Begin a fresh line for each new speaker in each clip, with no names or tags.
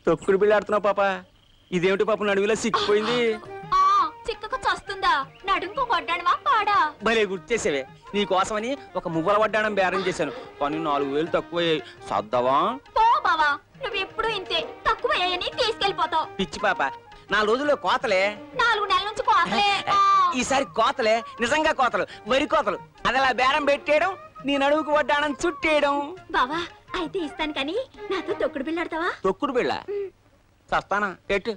తొక్కుడు బిళ్ళ ఆడుతున్నావు పాప. ఇదేమిటి పాప నడువులా సిక్కిపోయింది?
చిక్కకు చస్తుందా? నడుంకు వడ్డాణమా పాడా?
భలే గుర్తు చేసేవే. నీకోసమని ఒక మువ్వల వడ్డాణం బేరం చేశాను, కానీ 4000 తక్కువ సర్దవా?
పో బావా, నువ్వు ఎప్పుడు ఇంతే. తక్కువయ్యాయని తీసుకెళ్లిపోతావు.
పిచ్చి పాప, 4 రోజుల్లో కోతలే.
4 నెలల నుంచి కోతలే.
ఈసారి కోతలే, నిజంగా కోతలు, వరి కోతలు. అదలా బేరం పెట్టేయడం, నీ నడువుకు వడ్డాణం చుట్టేయడం.
బావా అయితే ఇస్తాను, కానీ నాతో తొక్కుడు బిళ్ళ ఆడతావా?
తొక్కుడు బిళ్ళ చస్తానా? ఎట్టు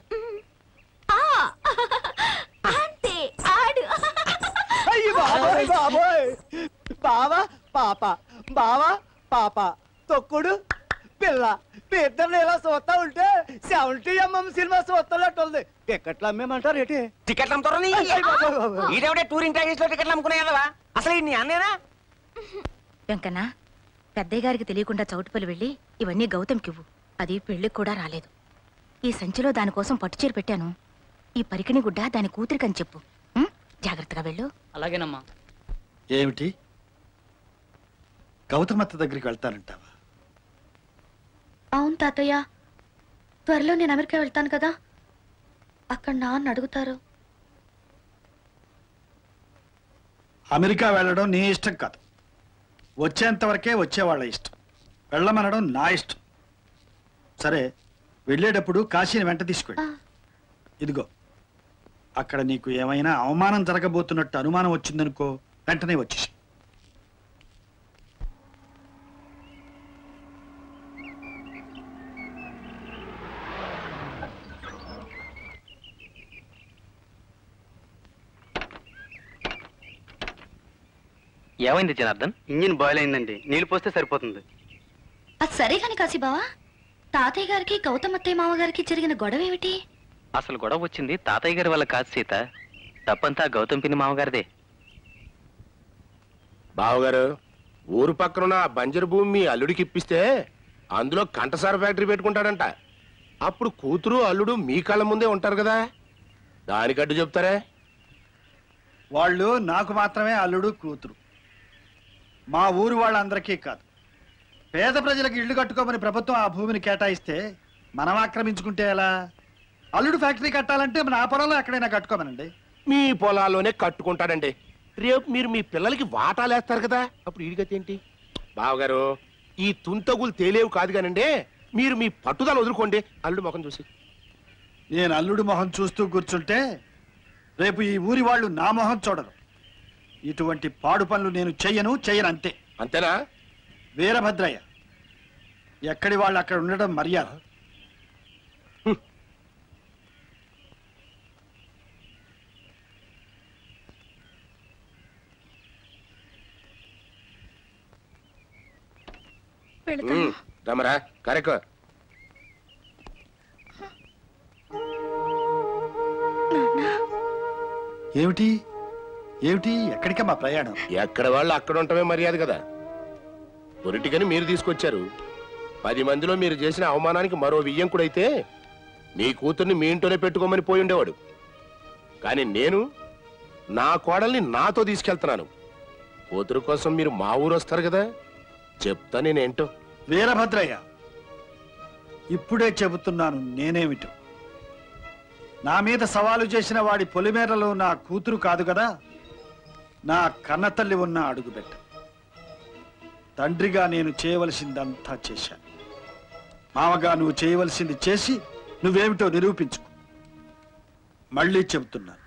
అంతే ఆడు.
అయ్యో బాబోయ్ బాబోయ్. బావా పాప, బావా పాప, తొక్కుడు పిల్ల. మీ ఇద్దరిని ఇలా చూస్తా ఉంటే 70mm సినిమా చూస్తున్నట్టుంది. టికెట్లు అమ్మేమంటారు ఏంటి?
టికెట్లు అమ్ముతారా? ఇదేవిడే టూరింగ్ ప్యాకేజ్ లో టికెట్లు అమ్ముకునేదా? అసలు నీ అన్నేనా?
వెంకన్న, పెద్దయ్య గారికి తెలియకుండా చౌటుపల్లి వెళ్ళి ఇవన్నీ గౌతమ్కివ్వు. అది పెళ్లికి కూడా రాలేదు. ఈ సంచిలో దానికోసం పట్టుచీర పెట్టాను. ఈ పరికిణి గుడ్డ దాని కూతురికని చెప్పు. జాగ్రత్తగా వెళ్ళు.
అలాగేనమ్మా.
ఏమిటి, గౌతమత్త దగ్గరికి వెళ్తానంటావా?
అవును తాతయ్య, త్వరలో నేను అమెరికా వెళ్తాను కదా, అక్కడ నాన్న అడుగుతారు.
అమెరికా వెళ్ళడం నీ ఇష్టం కాదు, వచ్చేంత వరకే వచ్చేవాళ్ళ ఇష్టం. వెళ్ళమనడం నా ఇష్టం. సరే, వెళ్ళేటప్పుడు కాశీని వెంట తీసుకెళ్ళి. ఇదిగో, అక్కడ నీకు ఏమైనా అవమానం జరగబోతున్నట్టు అనుమానం వచ్చిందనుకో, వెంటనే వచ్చేసి.
ఏమైంది జనార్దన్?
ఇంజిన్ బాయిల్ అయిందండి, నీళ్లు పోస్తే సరిపోతుంది.
అది సరే కాని కాశీబావా, తాతయ్య గారికి గౌతమత్తయ్య మామగారికి జరిగిన గొడవ ఏమిటి?
అసలు గొడవ వచ్చింది తాతయ్య గారి వల్ల కాదు సీత, తప్పంతా గౌతమ్ పిన్ని మామగారిదే.
బావగారు, ఊరు పక్కన బంజరు భూమి మీ అల్లుడికి ఇప్పిస్తే అందులో కంటసార ఫ్యాక్టరీ పెట్టుకుంటాడంట. అప్పుడు కూతురు అల్లుడు మీ కళ్ళ ముందే ఉంటారు కదా, దానికడ్డు చెప్తారే?
వాళ్ళు నాకు మాత్రమే అల్లుడు కూతురు, మా ఊరు వాళ్ళందరికీ కాదు. పేద ప్రజలకు ఇళ్లు కట్టుకోమని ప్రభుత్వం ఆ భూమిని కేటాయిస్తే మనం ఆక్రమించుకుంటే ఎలా? అల్లుడు ఫ్యాక్టరీ కట్టాలంటే మన ఆ పొలంలో ఎక్కడైనా కట్టుకోమనండి.
మీ పొలాల్లోనే కట్టుకుంటాడండి. రేపు మీరు మీ పిల్లలకి వాటాలేస్తారు కదా, అప్పుడు ఈడిగతి ఏంటి? బావగారు, ఈ తుంతగులు తేలేవు కాదు కానండి, మీరు మీ పట్టుదల వదులుకోండి అల్లుడు మొహం చూసి.
నేను అల్లుడు మొహం చూస్తూ కూర్చుంటే రేపు ఈ ఊరి వాళ్ళు నా మొహం చూడరు. ఇటువంటి పాడు పనులు నేను చెయ్యను అంతే.
అంతేనా?
వీరభద్రయ్య, ఎక్కడి వాళ్ళు అక్కడ ఉండడం మర్యాద.
రమరా కరెక్ట్.
ఏమిటి ఏమిటి ఎక్కడికమ్మా ప్రయాణం?
ఎక్కడ వాళ్ళు అక్కడ ఉండటమే మర్యాద కదా. పొరిటికని మీరు తీసుకొచ్చారు. 10 మందిలో మీరు చేసిన అవమానానికి మరో వియ్యంకుడైతే మీ కూతుర్ని మీ ఇంట్లోనే పెట్టుకోమని పోయి ఉండేవాడు. కానీ నేను నా కోడల్ని నాతో తీసుకెళ్తున్నాను. కూతురు కోసం మీరు మా ఊరు వస్తారు కదా, చెప్తా నేనేంటో.
వీరభద్రయ్య, ఇప్పుడే చెబుతున్నాను నేనేమిటో. నా మీద సవాలు చేసిన వాడి పొలిమేరలో నా కూతురు కాదు కదా, నా కన్నతల్లి ఉన్న అడుగుబెట్ట. తండ్రిగా నేను చేయవలసిందంతా చేశాను. మామగా నువ్వు చేయవలసింది చేసి నువ్వేమిటో నిరూపించుకో. మళ్ళీ చెబుతున్నాను,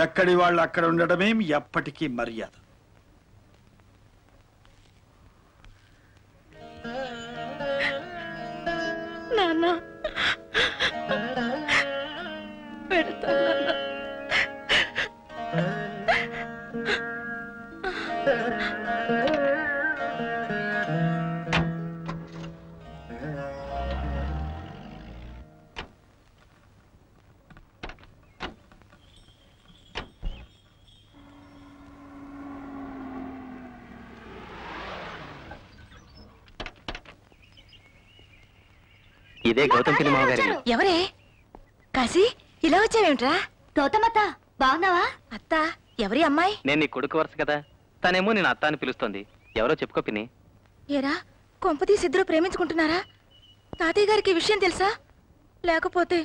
ఎక్కడి వాళ్ళు అక్కడ ఉండడమేం ఎప్పటికీ మర్యాద.
నాన్న పెడతాను.
ఇదే గౌతమ్ పిన్ని మామగారి.
ఎవరే? కాశీ, ఇలా వచ్చావేమిట్రా?
గౌతమత్త, బాగున్నావా?
అత్త, ఎవరి అమ్మాయి?
నేను నీ కొడుకు వరుస కదా, తనేమో నేను అత్త అని పిలుస్తోంది. ఎవరో చెప్పుకో పిన్ని.
ఏరా, కొంపతీసి ఇద్దరు ప్రేమించుకుంటున్నారా? తాతయ్య గారికి విషయం తెలుసా? లేకపోతే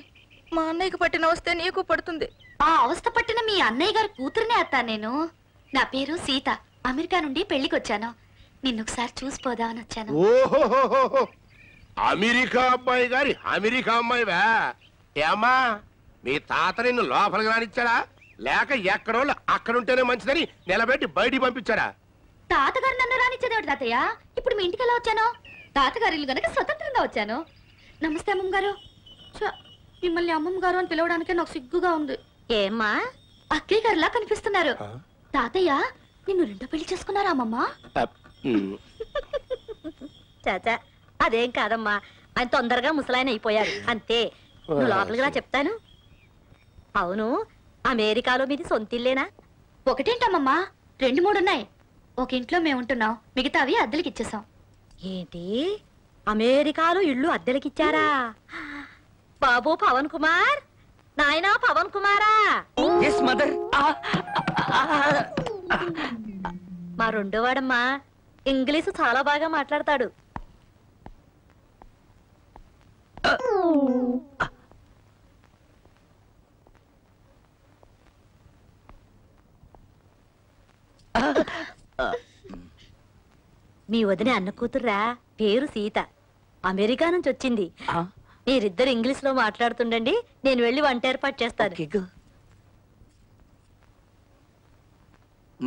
మా అన్నయ్యకి పట్టిన వస్తే నీకు పడుతుంది.
ఆ అవస్థ పట్టిన మీ అన్నయ్య గారి కూతురునే అత్తా నేను. నా పేరు సీత. అమెరికా నుండి పెళ్లికొచ్చాను. నిన్నొకసారి చూసిపోదామని వచ్చాను.
ఓహో, అమెరికా అబ్బాయి గారి అమెరికా అమ్మాయివా? ఏమ్మా, మీ తాత నిన్ను లోపలికి రానిచ్చాడా లేక ఎక్కడోళ్ళు అక్కడుంటేనే మంచిదని నిలబెట్టి బయటికి పంపించాడా?
తాతగారు నన్ను రానిచ్చేదేవిడు తాతయ్య. ఇప్పుడు మీ ఇంటికి ఎలా వచ్చాను? తాతగారి ఇల్లు గనక స్వతంత్రంగా వచ్చాను. నమస్తే అమ్మమ్మ గారు. మిమ్మల్ని అమ్మమ్మ గారు అని పిలవడానికే నాకు సిగ్గుగా ఉంది.
ఏమ్మా?
అక్కయ్య గారిలా కనిపిస్తున్నారు. తాతయ్య నిన్ను రెండో పెళ్లి చేసుకున్నారా అమ్మమ్మ?
చాచా అదేం కాదమ్మా, ఆయన తొందరగా ముసలాయన అయిపోయారు అంతే. నువ్వు లోపలికి రా చెప్తాను. అవును, అమెరికాలో మీది సొంతిల్లేనా?
ఒకటేంటమ్మమ్మా, 2-3 ఉన్నాయి. ఒక ఇంట్లో మేము ఉంటున్నాం, మిగతావి అద్దెలకి ఇచ్చేసాం.
ఏంటి, అమెరికాలో ఇల్లు అద్దెలకిచ్చారా? బాబు పవన్ కుమార్, నాయనా పవన్ కుమారా.
Yes mother.
మా రెండో వాడమ్మా ఇంగ్లీషు చాలా బాగా మాట్లాడతాడు. మీ వదిన అన్న కూతుర్రా, పేరు సీత. అమెరికా నుంచి వచ్చింది. మీరిద్దరు ఇంగ్లీష్ లో మాట్లాడుతుండండి, నేను వెళ్ళి వంట ఏర్పాటు చేస్తాను.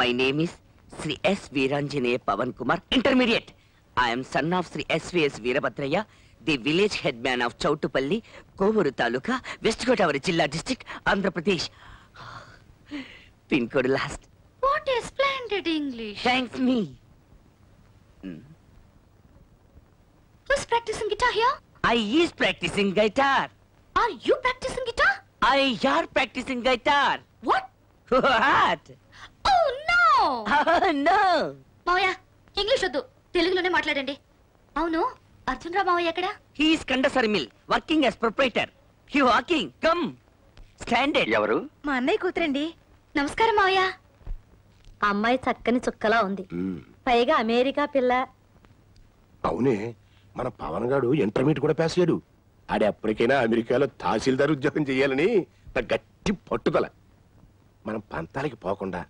My name is Shri S Veeranjaneya Pawan Kumar, intermediate. I'm son of Shri S V S Veerabhadraiah, the village head man of Chautupalli, Kovur taluka, west Godavari జిల్లా, district, Andhra Pradesh. Pin code last.
What a splendid English.
Thanks me.
Who's practicing guitar here?
I is practicing guitar.
Are you practicing guitar?
I are practicing guitar.
What?
What?
Oh no!
No.
మావయ్య, English వద్దు, తెలుగులోనే మాట్లాడండి. అవును, అర్జున్ రావు మావయ్య ఎక్కడ?
He is Kandasari mill, working as proprietor. He walking. Come. Standard.
ఎవరు?
మా అన్నయ్య కూతురండి.
నమస్కారం మావయ్య.
అమ్మాయి చక్కని చుక్కలా ఉంది, పైగా అమెరికా పిల్ల.
అవునే, మన పవన్ గాడు ఇంటర్మీడియట్ కూడా పాస్ అయ్యాడు. ఆడి ఎప్పటికైనా అమెరికాలో తహసీల్దార్ ఉద్యోగం చేయాలని నా గట్టి పట్టుదల. మనం పంతాలకి పోకుండా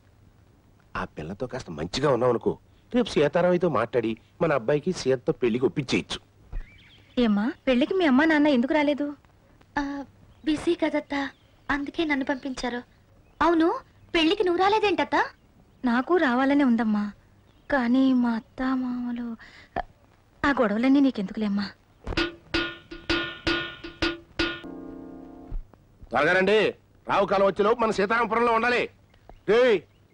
ఆ పిల్లతో కాస్త మంచిగా ఉన్నాం అనుకో, రేపు సీతారామయ్యతో మాట్లాడి మన అబ్బాయికి సీతతో పెళ్లికి ఒప్పించేయచ్చు.
ఏమ్మా, పెళ్లికి మీ అమ్మా నాన్న ఎందుకు రాలేదు?
బిజీ కదత్తా, అందుకే నన్ను పంపించారు. అవును, పెళ్లికి నువ్వు రాలేదేంటత్తా?
నాకు రావాలనే ఉందమ్మా, కానీ మా అత్త మామలు ఆ గొడవలన్నీ నీకెందుకులేమ్మా.
త్వరగా రండి, రావు కాలం వచ్చేలోపు మన సీతారామపురంలో ఉండాలి.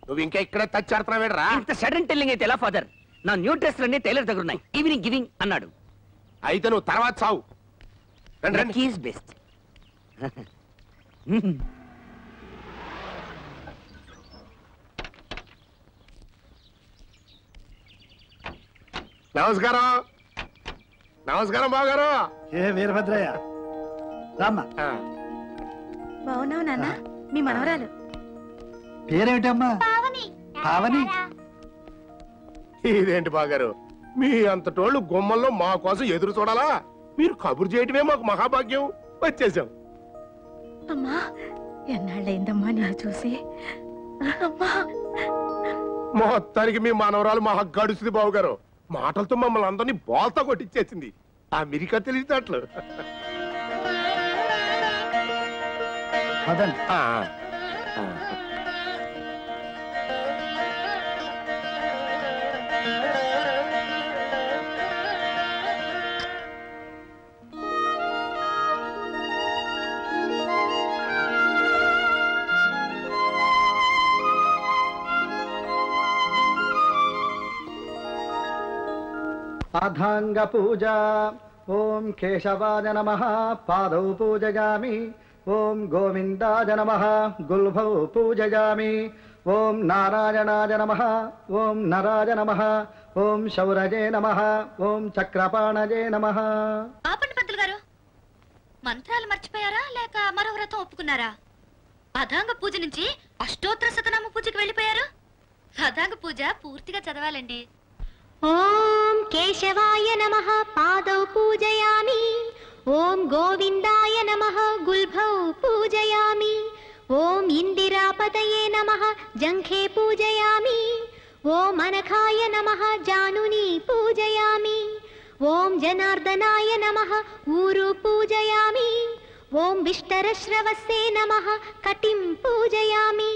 నువ్వు ఇంకా ఇక్కడే తచ్చాడుతున్నావేడరా?
ఇంత సడన్ టెల్లింగ్ అయితే ఎలా ఫాదర్? నా న్యూ డ్రెస్ అన్ని టైలర్ దగ్గర ఉన్నాయి. ఈవినింగ్ గివింగ్ అన్నాడు.
అయితే నువ్వు తర్వాత సావు. రండి రండి.
Is best.
నమస్కారం. నమస్కారం బావగారు.
ఏ వీరభద్రయ్య, రామ్మా.
బాగున్నావు నాన్న? మీ మనవరాలు
పేరేమిటమ్మా? పావని.
ఇదేంటి బాగారు, మీ అంతటోళ్ళు గుమ్మల్లో మా కోసం ఎదురు చూడాలా? మీరు కబురు చేయటమే మాకు మహాభాగ్యం. వచ్చేసాం.
అమ్మా, ఎన్నాళ్ళైందమ్మా నేను చూసి. అమ్మా,
మొత్తానికి మీ మనవరాలు మహా గడుస్తుంది బావగారు. మాటలతో మమ్మల్ని అందరినీ బోల్తా కొట్టించేసింది. అమెరికా తెలియటట్లు.
పదండి.
పాదాంగ పూజ. ఓం కేశవాయ నమః, పాదౌ పూజయామి. ఓం గోవిందాయ నమః, గుల్భౌ పూజయామి. ఓం నారాయణాయ నమః, ఓం నరాయ నమః, ఓం శౌరజే నమః, ఓం చక్రపాణజే నమః.
ఆపండి పంతులు గారు, మంత్రాలు మర్చిపోయారా లేక మరో వ్రతం ఒప్పుకున్నారా? అధాంగ పూజ నుంచి అష్టోత్తర శతనామ పూజకి వెళ్ళిపోయారు. అధాంగ పూజ పూర్తిగా చదవాలండి.
ఓం కేశవాయ నమః పాదౌ పూజయామి. ఓం గోవిందాయ నమః గుల్భౌ పూజయామి. ఓం ఇందిరాపతయే నమః జంఘే పూజయామి. ఓం అనఘాయ నమః జానుని పూజయామి. ఓం జనార్దనాయ నమః ఊరు పూజయామి. ఓం విష్టరశ్రవస్సే నమః కటిం పూజయామి.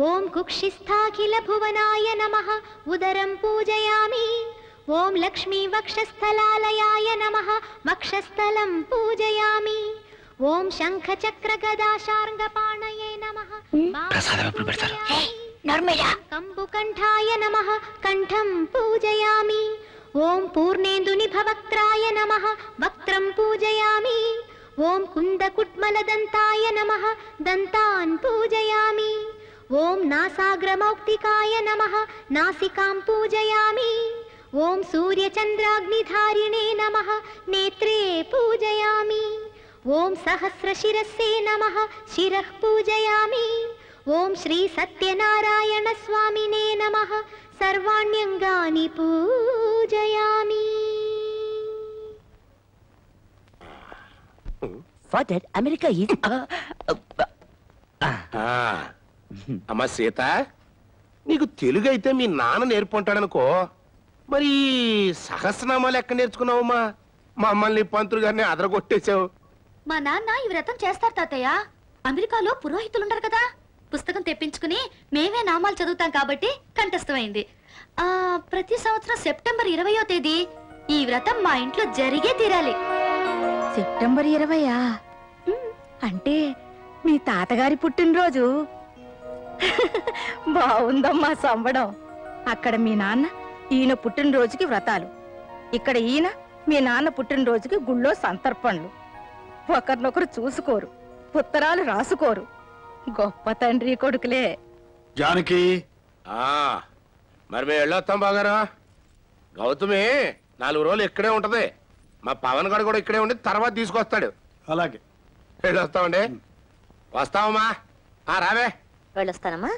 ఓం కుక్షిస్థాఖిల భువనాయ నమః ఉదరం పూజయామి. ఓం లక్ష్మీ వక్షస్థలాలయాయ నమః వక్షస్థలం పూజయామి. ఓం శంఖ చక్ర గదాశార్ంగపాణయే నమః
ప్రసాదం ఎప్పుడు పెడతారు?
కంబుకంఠాయ నమః కంఠం పూజయామి. ఓం పూర్ణేందుని భవక్త్రాయ నమః వక్త్రం పూజయామి. ఓం కుందకుట్మలదంతాయ నమః దంతాన్ పూజయామి. ఓం నాసాగ్రమౌక్తికాయ నమః నాసికాం పూజయామి. ఓం సూర్యచంద్రాగ్నిధారిణే నమః నేత్రే పూజయామి. ఓం సహస్రశిరస్సే నమః శిరః పూజయామి. ఓం శ్రీ సత్యనారాయణ స్వామినే నమః సర్వాణ్యంగాని పూజయామి.
ఫాదర్ అమెరికా ఈజ్
అమ్మా సీత, నీకు తెలుగు అయితే మీ నాన్న నేర్పుంటాడనుకో, మరి సహస్రనామాలు ఎక్కడ నేర్చుకున్నావమ్మా? మమ్మల్ని పంతులు గారిని అదరగొట్టేశావు.
మా నాన్న ఈ వ్రతం చేస్తారు తాతయ్య. అమెరికాలో పురోహితులుంటారు కదా, పుస్తకం తెప్పించుకుని మేమే నామాలు చదువుతాం కాబట్టి కంఠస్థమైంది. ప్రతి సంవత్సరం సెప్టెంబర్ 20వ తేదీ ఈ వ్రతం మా ఇంట్లో జరిగే తీరాలి.
సెప్టెంబర్ 20 అంటే మీ తాతగారి పుట్టినరోజు. బాగుందమ్మా సంబడం. అక్కడ మీ నాన్న ఈయన పుట్టినరోజుకి వ్రతాలు, ఇక్కడ ఈయన మీ నాన్న పుట్టినరోజుకి గుళ్ళో సంతర్పణలు. ఒకరినొకరు చూసుకోరు, ఉత్తరాలు రాసుకోరు. గొప్ప తండ్రి కొడుకులే.
జానకి,
మరి మేము వెళ్ళొస్తాం బాగారా. గౌతమి 4 రోజులు ఇక్కడే ఉంటది. మా పవన్ గారు కూడా ఇక్కడే ఉండి తర్వాత తీసుకొస్తాడు.
అలాగే
వెళ్ళొస్తామండి. వస్తావమ్మా. రావే.
వెళ్ళొస్తానమ్మా.